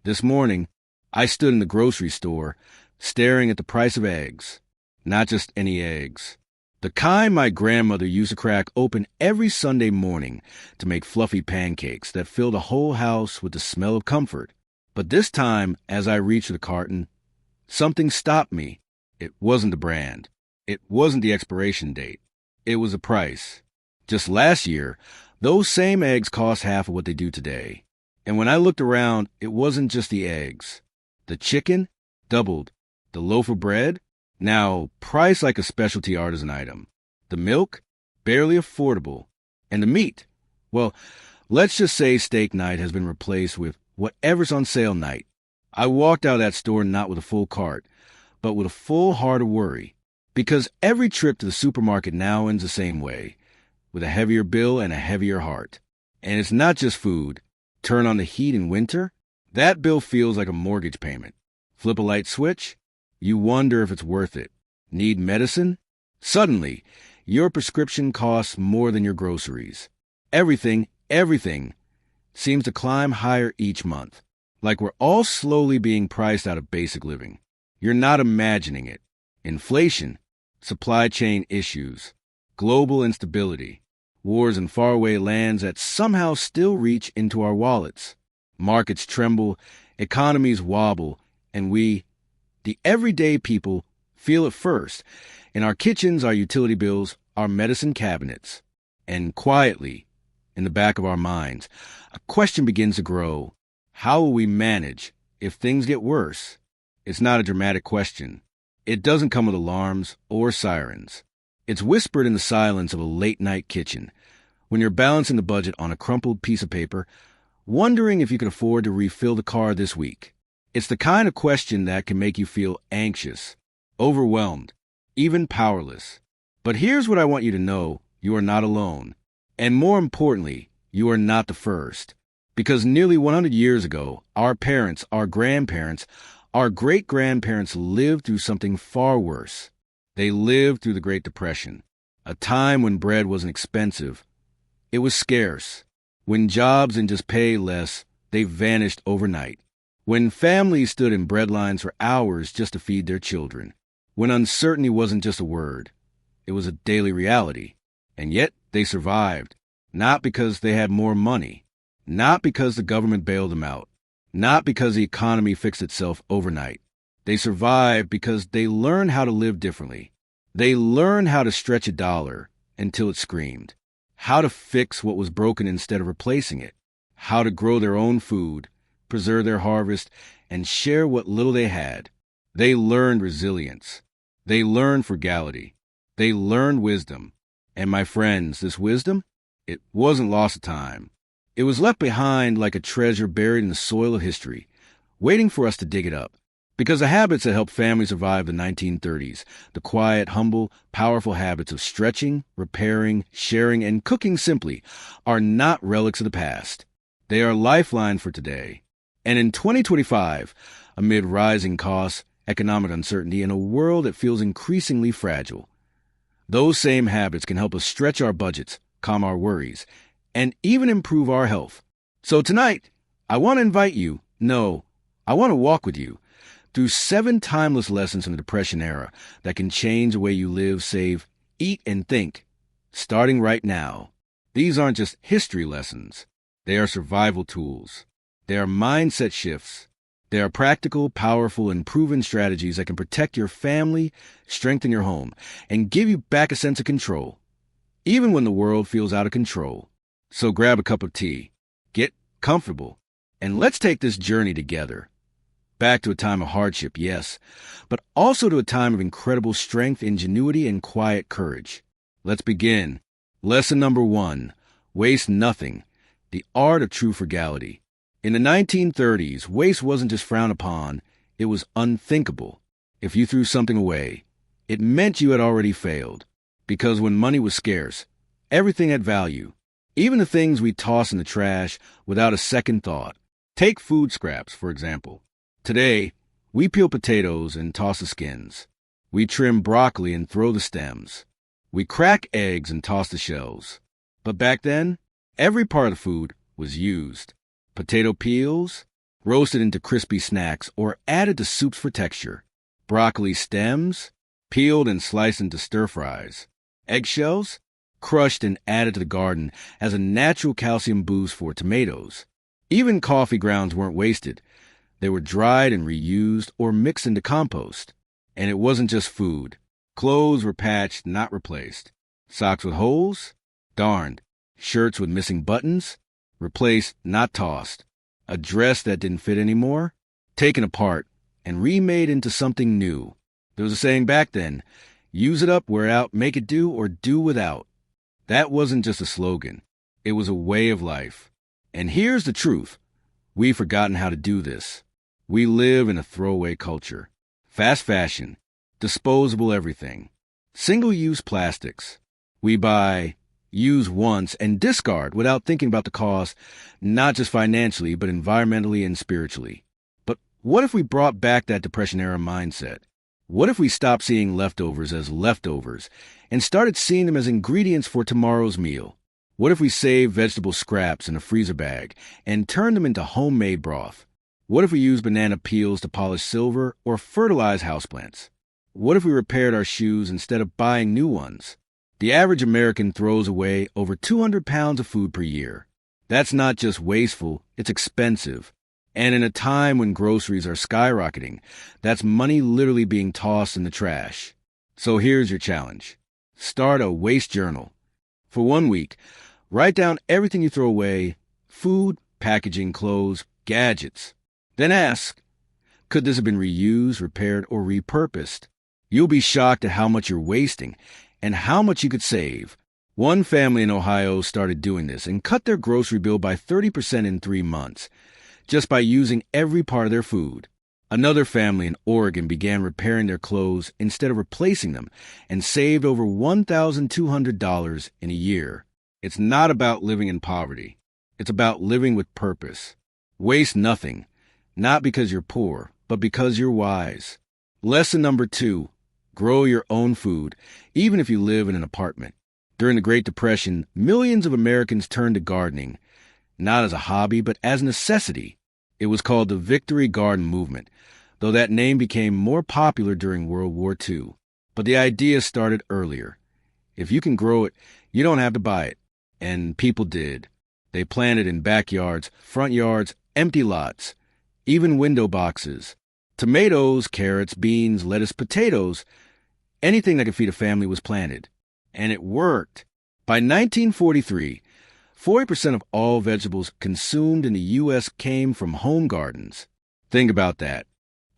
This morning, I stood in the grocery store, staring at the price of eggs. Not just any eggs. The kind my grandmother used to crack open every Sunday morning to make fluffy pancakes that filled the whole house with the smell of comfort. But this time, as I reached for the carton, something stopped me. It wasn't the brand. It wasn't the expiration date. It was the price. Just last year, those same eggs cost half of what they do today. And when I looked around, it wasn't just the eggs. The chicken doubled. The loaf of bread, now priced like a specialty artisan item. The milk, barely affordable. And the meat, well, let's just say steak night has been replaced with whatever's on sale night. I walked out of that store not with a full cart, but with a full heart of worry. Because every trip to the supermarket now ends the same way, with a heavier bill and a heavier heart. And it's not just food. Turn on the heat in winter, that bill feels like a mortgage payment. Flip a light switch, you wonder if it's worth it. Need medicine? Suddenly, your prescription costs more than your groceries. Everything seems to climb higher each month, like we're all slowly being priced out of basic living. You're not imagining it. Inflation, supply chain issues, global instability, wars in faraway lands that somehow still reach into our wallets. Markets tremble, economies wobble, and we, the everyday people, feel it first. In our kitchens, our utility bills, our medicine cabinets. And quietly, in the back of our minds, a question begins to grow. How will we manage if things get worse? It's not a dramatic question. It doesn't come with alarms or sirens. It's whispered in the silence of a late-night kitchen, when you're balancing the budget on a crumpled piece of paper, wondering if you can afford to refill the car this week. It's the kind of question that can make you feel anxious, overwhelmed, even powerless. But here's what I want you to know. You are not alone. And more importantly, you are not the first. Because nearly 100 years ago, our parents, our grandparents, our great-grandparents lived through something far worse. They lived through the Great Depression, a time when bread wasn't expensive. It was scarce. When jobs didn't just pay less, they vanished overnight. When families stood in bread lines for hours just to feed their children. When uncertainty wasn't just a word. It was a daily reality. And yet they survived. Not because they had more money. Not because the government bailed them out. Not because the economy fixed itself overnight. They survived because they learned how to live differently. They learned how to stretch a dollar until it screamed. How to fix what was broken instead of replacing it. How to grow their own food, preserve their harvest, and share what little they had. They learned resilience. They learned frugality. They learned wisdom. And my friends, this wisdom, it wasn't lost to time. It was left behind like a treasure buried in the soil of history, waiting for us to dig it up. Because the habits that helped families survive the 1930s, the quiet, humble, powerful habits of stretching, repairing, sharing, and cooking simply, are not relics of the past. They are a lifeline for today. And in 2025, amid rising costs, economic uncertainty, and a world that feels increasingly fragile, those same habits can help us stretch our budgets, calm our worries, and even improve our health. So tonight, I want to invite you, I want to walk with you, through 7 timeless lessons from the Depression era that can change the way you live, save, eat, and think, starting right now. These aren't just history lessons. They are survival tools. They are mindset shifts. They are practical, powerful, and proven strategies that can protect your family, strengthen your home, and give you back a sense of control, even when the world feels out of control. So grab a cup of tea, get comfortable, and let's take this journey together. Back to a time of hardship, yes, but also to a time of incredible strength, ingenuity, and quiet courage. Let's begin. Lesson number 1, waste nothing, the art of true frugality. In the 1930s, waste wasn't just frowned upon, it was unthinkable. If you threw something away, it meant you had already failed. Because when money was scarce, everything had value, even the things we toss in the trash without a second thought. Take food scraps, for example. Today, we peel potatoes and toss the skins. We trim broccoli and throw the stems. We crack eggs and toss the shells. But back then, every part of the food was used. Potato peels, roasted into crispy snacks, or added to soups for texture. Broccoli stems, peeled and sliced into stir-fries. Eggshells, crushed and added to the garden as a natural calcium boost for tomatoes. Even coffee grounds weren't wasted. They were dried and reused or mixed into compost. And it wasn't just food. Clothes were patched, not replaced. Socks with holes? Darned. Shirts with missing buttons? Replaced, not tossed. A dress that didn't fit anymore? Taken apart and remade into something new. There was a saying back then, use it up, wear it out, make it do, or do without. That wasn't just a slogan. It was a way of life. And here's the truth. We've forgotten how to do this. We live in a throwaway culture. Fast fashion. Disposable everything. Single-use plastics. We buy, use once, and discard without thinking about the cost, not just financially, but environmentally and spiritually. But what if we brought back that Depression-era mindset? What if we stopped seeing leftovers as leftovers and started seeing them as ingredients for tomorrow's meal? What if we saved vegetable scraps in a freezer bag and turned them into homemade broth? What if we used banana peels to polish silver or fertilize houseplants? What if we repaired our shoes instead of buying new ones? The average American throws away over 200 pounds of food per year. That's not just wasteful, it's expensive. And in a time when groceries are skyrocketing, that's money literally being tossed in the trash. So here's your challenge. Start a waste journal. For 1 week, write down everything you throw away: food, packaging, clothes, gadgets. Then ask, could this have been reused, repaired, or repurposed? You'll be shocked at how much you're wasting and how much you could save. One family in Ohio started doing this and cut their grocery bill by 30% in 3 months, just by using every part of their food. Another family in Oregon began repairing their clothes instead of replacing them and saved over $1,200 in a year. It's not about living in poverty. It's about living with purpose. Waste nothing, not because you're poor, but because you're wise. Lesson number 2, grow your own food, even if you live in an apartment. During the Great Depression, millions of Americans turned to gardening, not as a hobby, but as a necessity. It was called the Victory Garden Movement, though that name became more popular during World War II. But the idea started earlier. If you can grow it, you don't have to buy it. And people did. They planted in backyards, front yards, empty lots, even window boxes. Tomatoes, carrots, beans, lettuce, potatoes, anything that could feed a family was planted. And it worked. By 1943, 40% of all vegetables consumed in the U.S. came from home gardens. Think about that.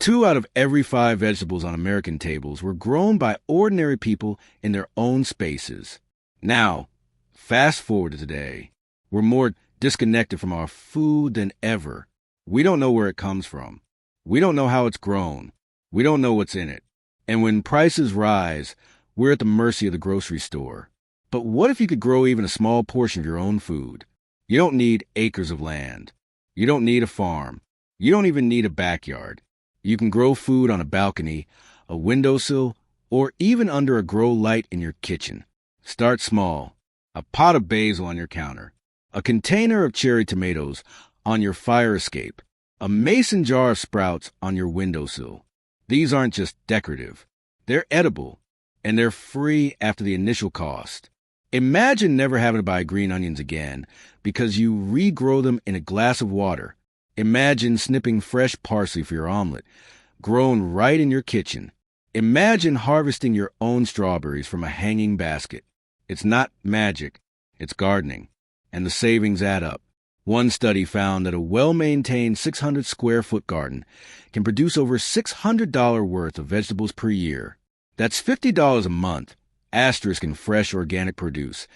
2 out of every 5 vegetables on American tables were grown by ordinary people in their own spaces. Now, fast forward to today. We're more disconnected from our food than ever. We don't know where it comes from. We don't know how it's grown. We don't know what's in it. And when prices rise, we're at the mercy of the grocery store. But what if you could grow even a small portion of your own food? You don't need acres of land. You don't need a farm. You don't even need a backyard. You can grow food on a balcony, a windowsill, or even under a grow light in your kitchen. Start small. A pot of basil on your counter. A container of cherry tomatoes on your fire escape. A mason jar of sprouts on your windowsill. These aren't just decorative. They're edible, and they're free after the initial cost. Imagine never having to buy green onions again because you regrow them in a glass of water. Imagine snipping fresh parsley for your omelet, grown right in your kitchen. Imagine harvesting your own strawberries from a hanging basket. It's not magic, it's gardening, and the savings add up. One study found that a well-maintained 600-square-foot garden can produce over $600 worth of vegetables per year. That's $50 a month. Asterisk in fresh organic produce.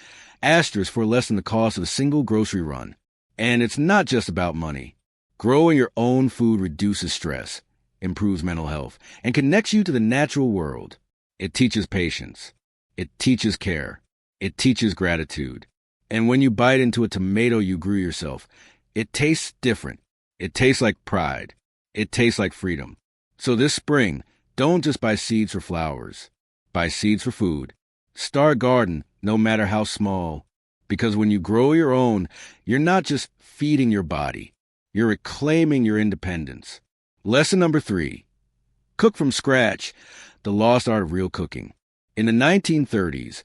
Asterisk for less than the cost of a single grocery run. And it's not just about money. Growing your own food reduces stress, improves mental health, and connects you to the natural world. It teaches patience. It teaches care. It teaches gratitude. And when you bite into a tomato you grew yourself, it tastes different. It tastes like pride. It tastes like freedom. So this spring, don't just buy seeds for flowers. Buy seeds for food. Start a garden, no matter how small. Because when you grow your own, you're not just feeding your body. You're reclaiming your independence. Lesson number 3. Cook from scratch, the lost art of real cooking. In the 1930s,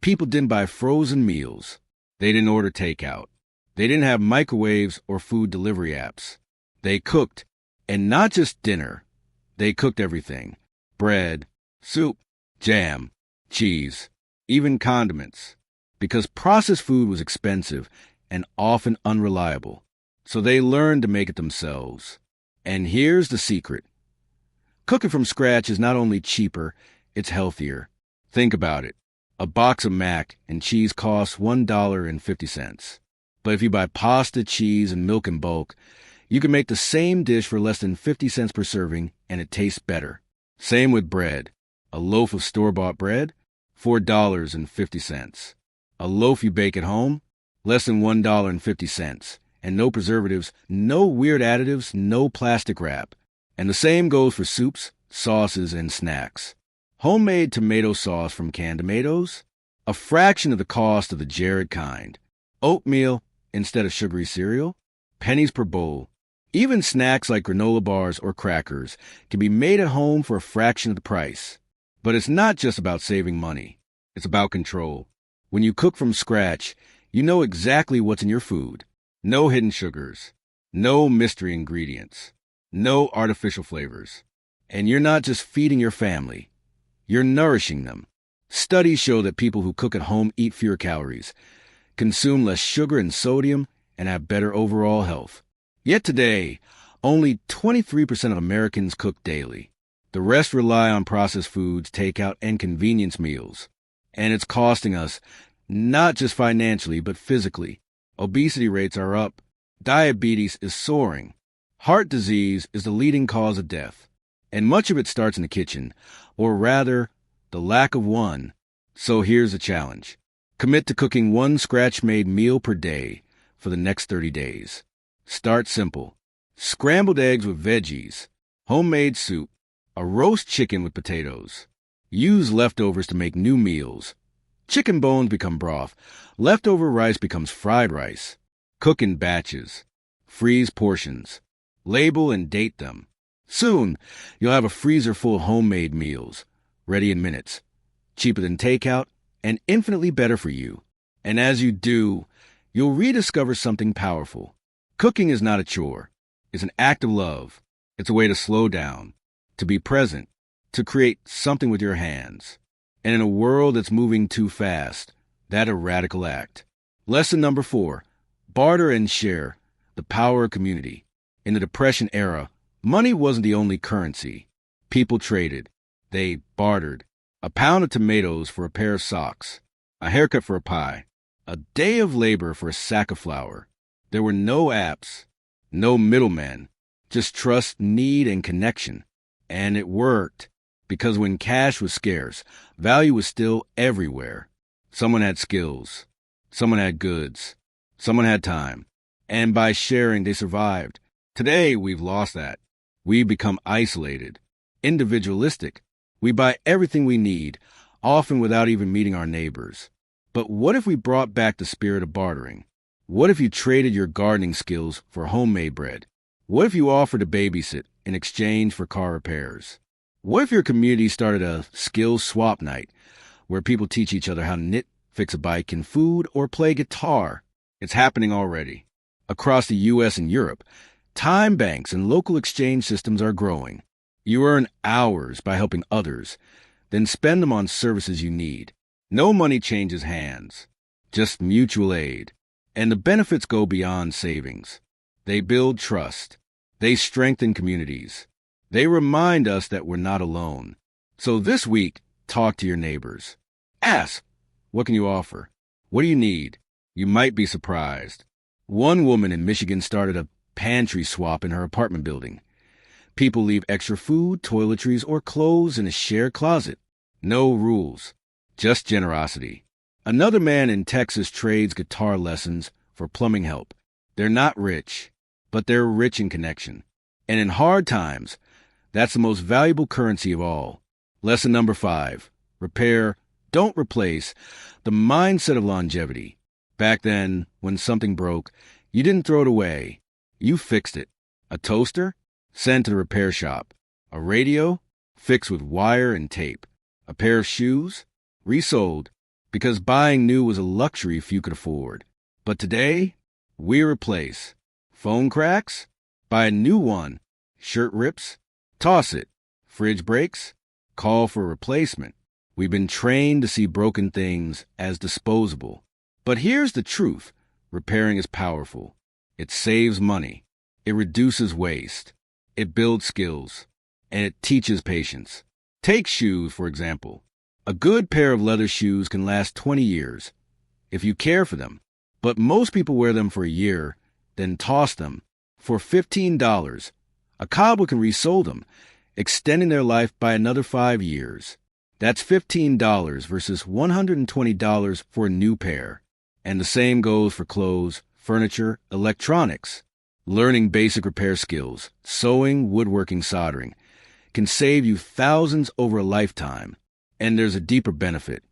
people didn't buy frozen meals. They didn't order takeout. They didn't have microwaves or food delivery apps. They cooked, and not just dinner. They cooked everything. Bread, soup, jam, cheese, even condiments. Because processed food was expensive and often unreliable. So they learned to make it themselves. And here's the secret. Cooking from scratch is not only cheaper, it's healthier. Think about it. A box of mac and cheese costs $1.50. But if you buy pasta, cheese, and milk in bulk, you can make the same dish for less than 50 cents per serving, and it tastes better. Same with bread. A loaf of store-bought bread, $4.50. A loaf you bake at home, less than $1.50. And no preservatives, no weird additives, no plastic wrap. And the same goes for soups, sauces, and snacks. Homemade tomato sauce from canned tomatoes, a fraction of the cost of the Jared kind. Oatmeal instead of sugary cereal, pennies per bowl. Even snacks like granola bars or crackers can be made at home for a fraction of the price. But it's not just about saving money. It's about control. When you cook from scratch, you know exactly what's in your food. No hidden sugars, no mystery ingredients, no artificial flavors. And you're not just feeding your family, you're nourishing them. Studies show that people who cook at home eat fewer calories, consume less sugar and sodium, and have better overall health. Yet today, only 23% of Americans cook daily. The rest rely on processed foods, takeout, and convenience meals. And it's costing us, not just financially, but physically. Obesity rates are up. Diabetes is soaring. Heart disease is the leading cause of death. And much of it starts in the kitchen, or rather, the lack of one. So here's the challenge. Commit to cooking one scratch-made meal per day for the next 30 days. Start simple. Scrambled eggs with veggies, homemade soup, a roast chicken with potatoes. Use leftovers to make new meals. Chicken bones become broth. Leftover rice becomes fried rice. Cook in batches. Freeze portions. Label and date them. Soon, you'll have a freezer full of homemade meals, ready in minutes. Cheaper than takeout and infinitely better for you. And as you do, you'll rediscover something powerful. Cooking is not a chore. It's an act of love. It's a way to slow down, to be present, to create something with your hands. And in a world that's moving too fast, that's a radical act. Lesson number 4, barter and share, the power of community. In the Depression era, money wasn't the only currency. People traded. They bartered. A pound of tomatoes for a pair of socks, a haircut for a pie, a day of labor for a sack of flour. There were no apps, no middlemen, just trust, need, and connection. And it worked. Because when cash was scarce, value was still everywhere. Someone had skills. Someone had goods. Someone had time. And by sharing, they survived. Today, we've lost that. We've become isolated, individualistic. We buy everything we need, often without even meeting our neighbors. But what if we brought back the spirit of bartering? What if you traded your gardening skills for homemade bread? What if you offered to babysit in exchange for car repairs? What if your community started a skills swap night where people teach each other how to knit, fix a bike, and food, or play guitar? It's happening already. Across the U.S. and Europe, time banks and local exchange systems are growing. You earn hours by helping others, then spend them on services you need. No money changes hands, just mutual aid. And the benefits go beyond savings. They build trust. They strengthen communities. They remind us that we're not alone. So this week, talk to your neighbors. Ask, what can you offer? What do you need? You might be surprised. One woman in Michigan started a pantry swap in her apartment building. People leave extra food, toiletries, or clothes in a shared closet. No rules, just generosity. Another man in Texas trades guitar lessons for plumbing help. They're not rich, but they're rich in connection. And in hard times, that's the most valuable currency of all. Lesson number 5, repair, don't replace, the mindset of longevity. Back then, when something broke, you didn't throw it away. You fixed it. A toaster? Sent to the repair shop. A radio? Fixed with wire and tape. A pair of shoes? Resold, because buying new was a luxury few could afford. But today, we replace. Phone cracks? Buy a new one. Shirt rips? Toss it. Fridge breaks? Call for a replacement. We've been trained to see broken things as disposable. But here's the truth. Repairing is powerful. It saves money. It reduces waste. It builds skills. And it teaches patience. Take shoes, for example. A good pair of leather shoes can last 20 years if you care for them. But most people wear them for a year, then toss them. For $15, a cobbler can resole them, extending their life by another 5 years. That's $15 versus $120 for a new pair. And the same goes for clothes, furniture, electronics. Learning basic repair skills, sewing, woodworking, soldering, can save you thousands over a lifetime. And there's a deeper benefit.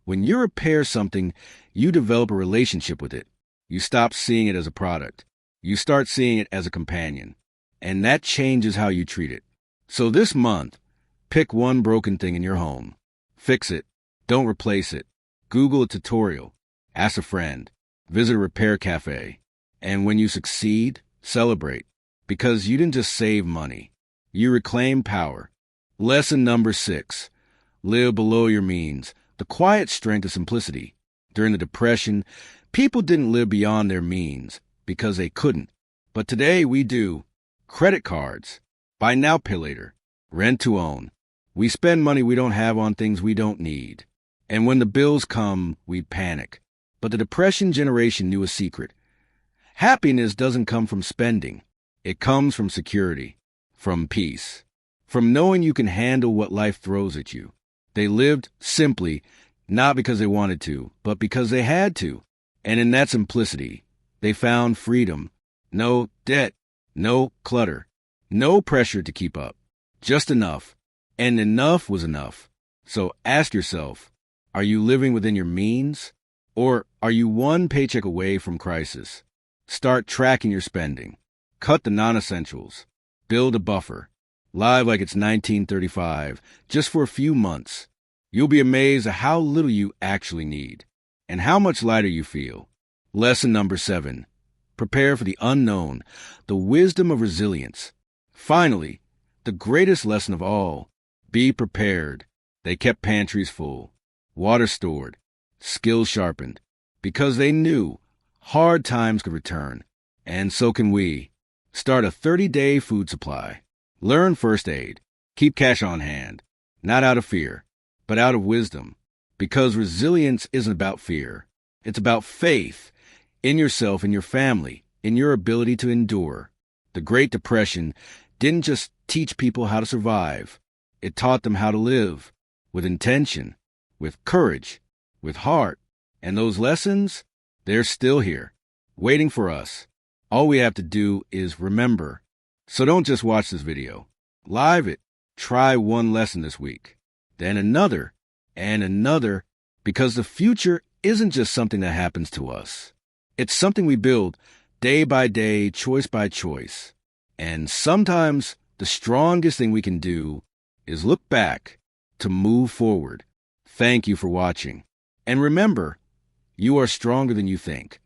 When you repair something, you develop a relationship with it. You stop seeing it as a product. You start seeing it as a companion. And that changes how you treat it. So this month, pick one broken thing in your home. Fix it. Don't replace it. Google a tutorial. Ask a friend. Visit a repair cafe. And when you succeed, celebrate. Because you didn't just save money. You reclaim power. Lesson number 6. Live below your means. The quiet strength of simplicity. During the Depression, people didn't live beyond their means because they couldn't. But today we do. Credit cards. Buy now, pay later. Rent to own. We spend money we don't have on things we don't need. And when the bills come, we panic. But the Depression generation knew a secret. Happiness doesn't come from spending. It comes from security, from peace, from knowing you can handle what life throws at you. They lived simply, not because they wanted to, but because they had to. And in that simplicity, they found freedom. No debt, no clutter, no pressure to keep up. Just enough. And enough was enough. So ask yourself, are you living within your means? Or are you one paycheck away from crisis? Start tracking your spending. Cut the non-essentials. Build a buffer. Live like it's 1935, just for a few months. You'll be amazed at how little you actually need, and how much lighter you feel. Lesson number 7. Prepare for the unknown, the wisdom of resilience. Finally, the greatest lesson of all, be prepared. They kept pantries full, water stored, skills sharpened, because they knew hard times could return. And so can we. Start a 30-day food supply. Learn first aid. Keep cash on hand. Not out of fear, but out of wisdom. Because resilience isn't about fear. It's about faith in yourself, in your family, in your ability to endure. The Great Depression didn't just teach people how to survive. It taught them how to live with intention, with courage, with heart. And those lessons, they're still here, waiting for us. All we have to do is remember. So don't just watch this video. Live it. Try one lesson this week. Then another, and another, because the future isn't just something that happens to us. It's something we build day by day, choice by choice. And sometimes the strongest thing we can do is look back to move forward. Thank you for watching. And remember, you are stronger than you think.